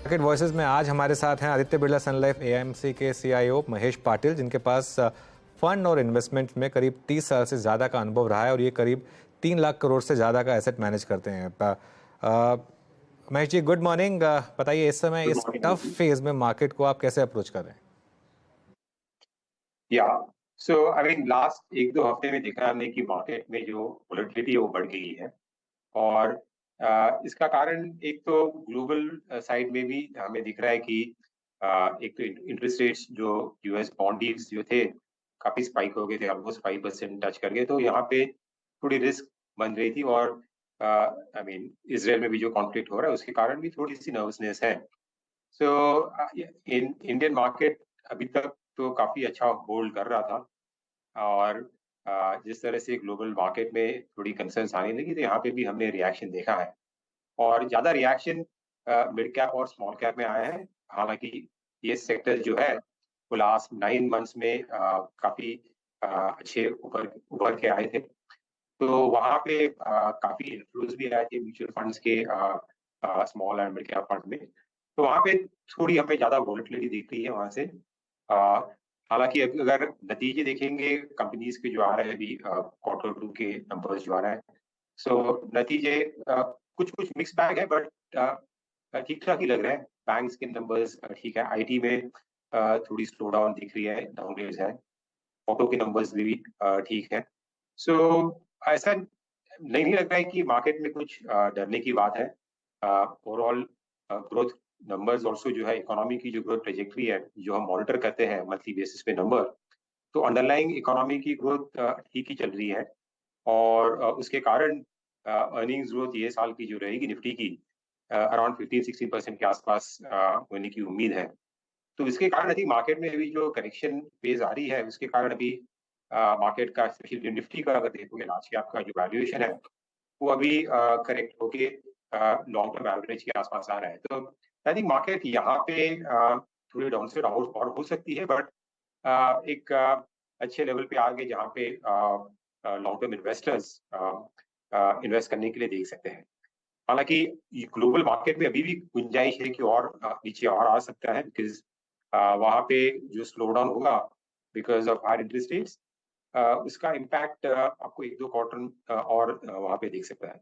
Market voices में आज हमारे साथ हैं आदित्य बिरला सन लाइफ एएमसी के सीईओ महेश पाटिल, जिनके पास फंड और इन्वेस्टमेंट में करीब 30 साल से ज़्यादा का अनुभव रहा है और ये करीब 3 लाख करोड़ से ज़्यादा का एसेट मैनेज करते हैं। Mahesh ji, good morning. बताइए, इस समय इस टफ फेज में मार्केट को आप कैसे अप्रोच कर रहे हैं? या सो आई मीन लास्ट एक दो हफ्ते में देखा हमने कि मार्केट में जो वोलेटिलिटी है वो बढ़ गई है। और इसका कारण एक तो ग्लोबल साइड में भी हमें दिख रहा है कि एक तो इंटरेस्ट रेट्स जो यूएस बॉन्ड यील्ड्स जो थे काफी स्पाइक हो गए थे, ऑलमोस्ट 5% टच कर गए। तो यहाँ पे थोड़ी रिस्क बन रही थी। और आई मीन इसराइल में भी जो कॉन्फ्लिक्ट हो रहा है उसके कारण भी थोड़ी सी नर्वसनेस है। सो इन इंडियन मार्केट अभी तक तो काफी अच्छा होल्ड कर रहा था। और जिस तरह से ग्लोबल मार्केट में थोड़ी कंसर्न्स आने लगी तो यहाँ पे भी हमने रिएक्शन देखा है। और ज्यादा रिएक्शन मिड कैप और स्मॉल कैप में आया है। हालांकि ये सेक्टर जो है वो लास्ट 9 मंथ्स में काफी अच्छे ऊपर उभर के आए थे। तो वहाँ पे काफी इन्फ्लुएंस भी आए थे म्यूचुअल फंड्स के small and mid cap fund में। तो वहाँ पे थोड़ी हमें ज्यादा वोलेटिलिटी दिख रही है वहाँ से। हालांकि अगर नतीजे देखेंगे कंपनीज के जो आ रहे हैं अभी Q2 के नंबर्स जो आ रहे हैं, सो नतीजे कुछ कुछ मिक्स बैग है, बट ठीक ठाक ही लग रहा है। बैंक्स के नंबर्स ठीक है, आईटी में थोड़ी स्लो डाउन दिख रही है, डाउनग्रेड्स है। ऑटो के नंबर्स भी ठीक है। सो ऐसा नहीं लग रहा है कि मार्केट में कुछ डरने की बात है। ओवरऑल ग्रोथ नंबर्स ऑल्सो जो है, इकोनॉमी की जो ग्रोथ ट्रेजेक्ट्री है जो हम मॉनिटर करते हैं मंथली बेसिस पे नंबर, तो अंडरलाइंग इकोनॉमी की ग्रोथ ठीक ही चल रही है। और उसके कारण अर्निंग्स ग्रोथ ये साल की जो रहेगी निफ्टी की अराउंड 15-16% के आसपास होने की उम्मीद है। तो इसके कारण अभी मार्केट में अभी जो करेक्शन फेज आ रही है उसके कारण अभी मार्केट का स्पेशली निफ्टी का अगर देखोगे लास्ट ईयर आपका जो वैल्यूएशन है वो अभी करेक्ट होके लॉन्ग टर्म एवरेज के आसपास आ रहा है। तो आई थिंक मार्केट यहाँ पे थोड़ी डाउन साइड और हो सकती है, बट एक अच्छे लेवल पे आ गए जहाँ पे लॉन्ग टर्म इन्वेस्टर्स इन्वेस्ट करने के लिए देख सकते हैं। हालांकि ग्लोबल मार्केट में अभी भी गुंजाइश है कि और नीचे और आ सकता है, बिकॉज वहाँ पे जो स्लो डाउन होगा because of higher interest rates, उसका इम्पैक्ट आपको एक दो क्वार्टर और वहाँ पे देख सकता है।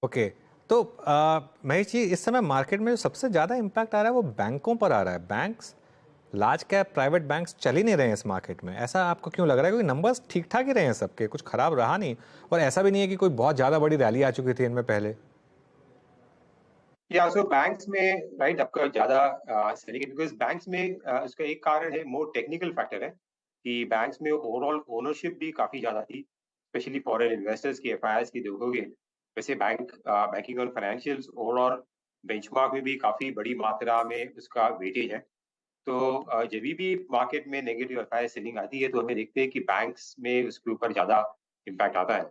ओके, तो महेश जी, इस समय मार्केट में जो सबसे ज़्यादा इम्पैक्ट आ रहा है वो बैंकों पर आ रहा है। Banks, large cap private banks चल ही नहीं रहे हैं इस मार्केट में। ऐसा आपको क्यों लग रहा है? क्योंकि नंबर्स ठीक ठाक ही रहे हैं सबके, कुछ खराब रहा नहीं। और ऐसा भी नहीं है कि कोई बहुत ज़्यादा बड़ी रैली आ चुकी थी इनमें पहले। या सो बैंक्स में राइट आपका ज्यादा सेलिंग है, बिकॉज बैंक्स में उसका एक कारण है, मोर टेक्निकल फैक्टर है कि बैंक्स में ओवरऑल ओनरशिप भी काफी ज्यादा थी, स्पेशली फॉरेन इन्वेस्टर्स की एफआईआईस की देखोगे। वैसे बैंकिंग और फाइनेंशियल्स ओवरऑल बेंचमार्क में भी काफी बड़ी मात्रा में उसका वेटेज है। तो जब भी मार्केट में नेगेटिव एफआईआई सेलिंग आती है तो हमें देखते हैं कि बैंक्स में उसके ऊपर ज्यादा इम्पैक्ट आता है।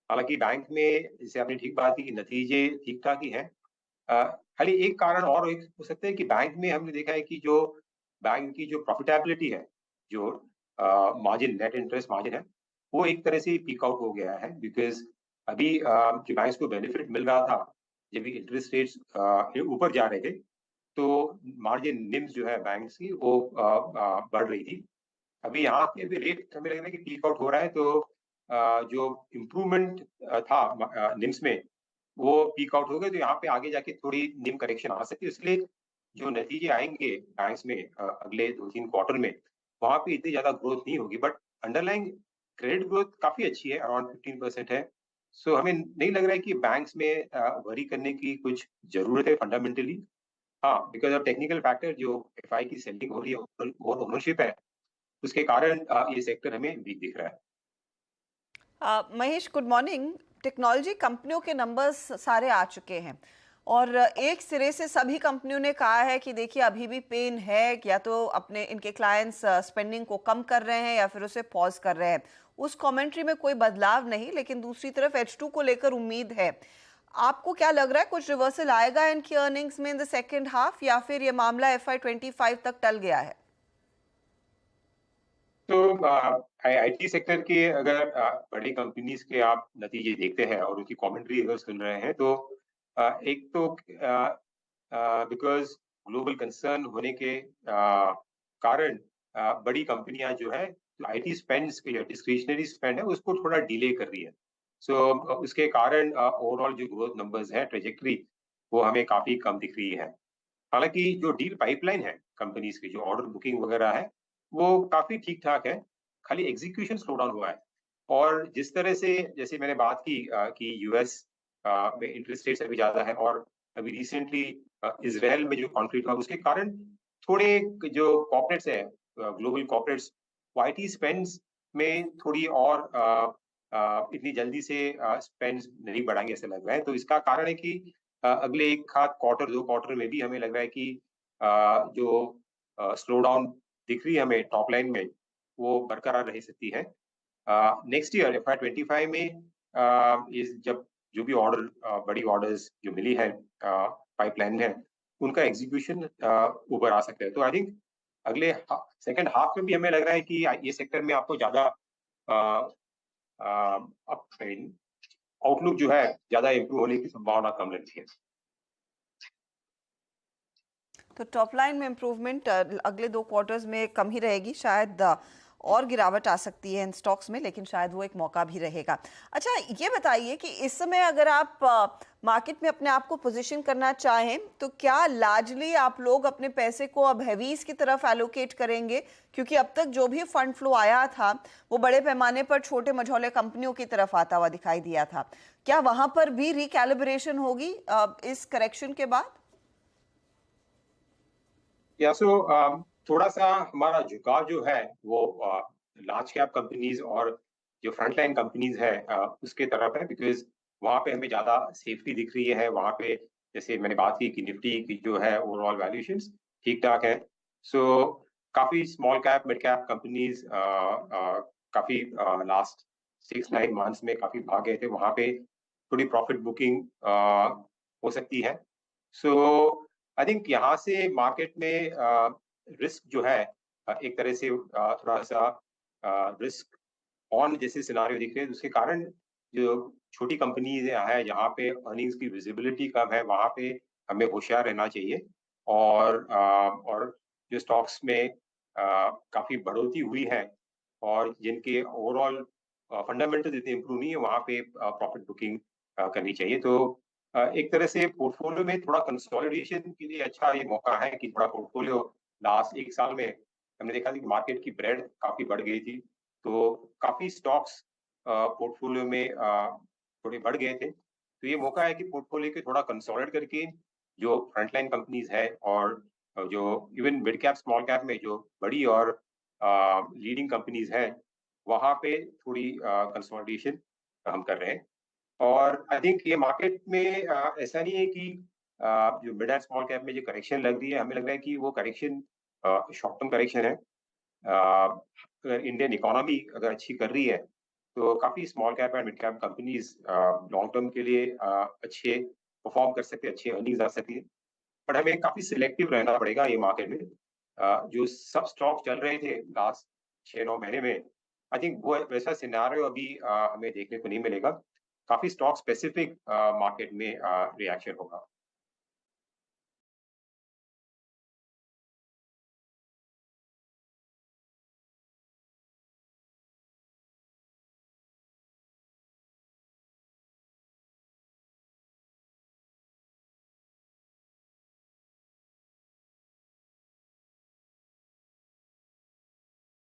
हालांकि बैंक में जैसे आपने ठीक बात की कि नतीजे ठीक ठाक ही हैं। खाली एक कारण और एक हो सकता है कि बैंक में हमने देखा है कि जो बैंक की जो प्रॉफिटेबिलिटी है, जो मार्जिन नेट इंटरेस्ट मार्जिन है, वो एक तरह से पीक आउट हो गया है। बिकॉज अभी जो बैंक्स को बेनिफिट मिल रहा था जब भी इंटरेस्ट रेट्स ऊपर जा रहे थे, तो मार्जिन निम्स जो है बैंक्स की वो बढ़ रही थी। अभी यहाँ पे भी रेट हमें लग रहा है कि पीक आउट हो रहा है। तो जो इम्प्रूवमेंट था निम्स में वो पीक आउट हो गए। तो यहाँ पे आगे जाके थोड़ी निम करेक्शन आ सकती है। इसलिए जो नतीजे आएंगे बैंक्स में अगले 2-3 क्वार्टर में, वहां पे इतनी ज्यादा ग्रोथ नहीं होगी, बट अंडरलाइंग क्रेडिट ग्रोथ काफी अच्छी है, अराउंड 15% है। सो हमें नहीं लग रहा है कि बैंक्स में वरी करने की कुछ जरूरत है फंडामेंटली। हाँ, बिकॉज ऑफ टेक्निकल फैक्टर जो एफआई की सेलिंग हो रही है और ओनरशिप है, उसके कारण ये सेक्टर हमें वीक दिख रहा है। Mahesh, good morning. टेक्नोलॉजी कंपनियों के नंबर्स सारे आ चुके हैं और एक सिरे से सभी कंपनियों ने कहा है कि देखिए अभी भी पेन है, या तो अपने इनके क्लाइंट्स स्पेंडिंग को कम कर रहे हैं या फिर उसे पॉज कर रहे हैं। उस कमेंट्री में कोई बदलाव नहीं, लेकिन दूसरी तरफ H2 को लेकर उम्मीद है। आपको क्या लग रहा है, कुछ रिवर्सल आएगा इनकी अर्निंग्स में इन द सेकेंड हाफ, या फिर ये मामला FY25 तक टल गया है? तो आईटी सेक्टर के अगर बड़ी कंपनीज के आप नतीजे देखते हैं और उनकी कमेंट्री अगर सुन रहे हैं तो एक तो बिकॉज ग्लोबल कंसर्न होने के कारण बड़ी कंपनियां जो है आईटी स्पेंड्स के डिस्क्रिशनरी स्पेंड है उसको थोड़ा डिले कर रही है। सो उसके कारण ओवरऑल जो ग्रोथ नंबर्स है ट्रेजेक्टरी वो हमें काफी कम दिख रही है। हालांकि जो डील पाइपलाइन है कंपनीज की जो ऑर्डर बुकिंग वगैरह है वो काफी ठीक ठाक है, खाली एग्जीक्यूशन स्लो डाउन हुआ है। और जिस तरह से जैसे मैंने बात की कि यूएस में इंटरेस्ट रेट्स अभी ज्यादा है और अभी रिसेंटली इसराइल में जो कॉन्फ्लिक्ट हुआ उसके कारण थोड़े जो कॉर्पोरेट्स है ग्लोबल कॉर्पोरेट्स आईटी स्पेंड्स में थोड़ी और इतनी जल्दी से स्पेंड्स नहीं बढ़ाएंगे ऐसा लग रहा है। तो इसका कारण है कि अगले एक हाथ क्वार्टर 2 क्वार्टर में भी हमें लग रहा है कि जो स्लो डाउन दिख रही है हमें टॉप लाइन में वो बरकरार रह सकती है। नेक्स्ट ईयर FY25 में इस जब जो भी ऑर्डर बड़ी ऑर्डर्स जो मिली है पाइपलाइन में उनका एग्जीक्यूशन ऊपर आ सकता है। तो आई थिंक अगले सेकंड हाफ में भी हमें लग रहा है कि ये सेक्टर में आपको ज्यादा आउटलुक जो है ज्यादा इम्प्रूव होने की संभावना कम लगती है। तो टॉप लाइन में इम्प्रूवमेंट अगले 2 क्वार्टर्स में कम ही रहेगी, शायद और गिरावट आ सकती है इन स्टॉक्स में, लेकिन शायद वो एक मौका भी रहेगा। अच्छा, ये बताइए कि इस समय अगर आप मार्केट में अपने आप को पोजीशन करना चाहें तो क्या लार्जली आप लोग अपने पैसे को अब हैवीज की तरफ एलोकेट करेंगे, क्योंकि अब तक जो भी फंड फ्लो आया था वो बड़े पैमाने पर छोटे मझौले कंपनियों की तरफ आता हुआ दिखाई दिया था। क्या वहां पर भी रिकैलिब्रेशन होगी इस करेक्शन के बाद? या सो थोड़ा सा हमारा झुकाव जो है वो लार्ज कैप कंपनीज और जो फ्रंटलाइन कंपनीज है उसके तरफ है, बिकॉज वहाँ पे हमें ज्यादा सेफ्टी दिख रही है। वहाँ पे जैसे मैंने बात की कि निफ्टी की जो है ओवरऑल वैल्यूएशंस ठीक ठाक है। सो काफी small cap mid cap companies काफी लास्ट 6-9 मंथ्स में काफी भाग गए थे, वहाँ पे थोड़ी प्रॉफिट बुकिंग हो सकती है। सो आई थिंक यहाँ से मार्केट में रिस्क जो है एक तरह से थोड़ा सा रिस्क ऑन जैसे सिनारियो दिख रहे हैं, उसके कारण जो छोटी कंपनीज है जहाँ पे अर्निंग्स की विजिबिलिटी कम है वहाँ पे हमें होशियार रहना चाहिए। और जो स्टॉक्स में काफी बढ़ोतरी हुई है और जिनके ओवरऑल फंडामेंटल इतने इम्प्रूव नहीं है वहाँ पे प्रॉफिट बुकिंग करनी चाहिए। तो एक तरह से पोर्टफोलियो में थोड़ा कंसोलिडेशन के लिए अच्छा ये मौका है कि थोड़ा पोर्टफोलियो लास्ट 1 साल में हमने देखा कि मार्केट की ब्रेड काफी बढ़ गई थी, तो काफी स्टॉक्स पोर्टफोलियो में थोड़े बढ़ गए थे। तो ये मौका है कि पोर्टफोलियो के थोड़ा कंसोलिडेट करके जो फ्रंटलाइन कंपनीज है और जो even mid cap small cap में जो बड़ी और लीडिंग कंपनीज है वहाँ पे थोड़ी कंसोलिडेशन हम कर रहे हैं। और आई थिंक ये मार्केट में ऐसा नहीं है कि जो मिड एंड स्मॉल कैप में जो करेक्शन लग रही है हमें लग रहा है कि वो करेक्शन शॉर्ट टर्म करेक्शन है। अगर इंडियन इकोनॉमी अगर अच्छी कर रही है तो काफी small cap and mid cap companies long term के लिए अच्छे परफॉर्म कर सकते हैं, अच्छी अर्निंग्स आ सकती है। बट हमें काफी सिलेक्टिव रहना पड़ेगा ये मार्केट में। जो सब स्टॉक चल रहे थे लास्ट 6-9 महीने में आई थिंक वो वैसा सिनारियो अभी हमें देखने को नहीं मिलेगा। काफी स्टॉक स्पेसिफिक मार्केट में रिएक्शन होगा।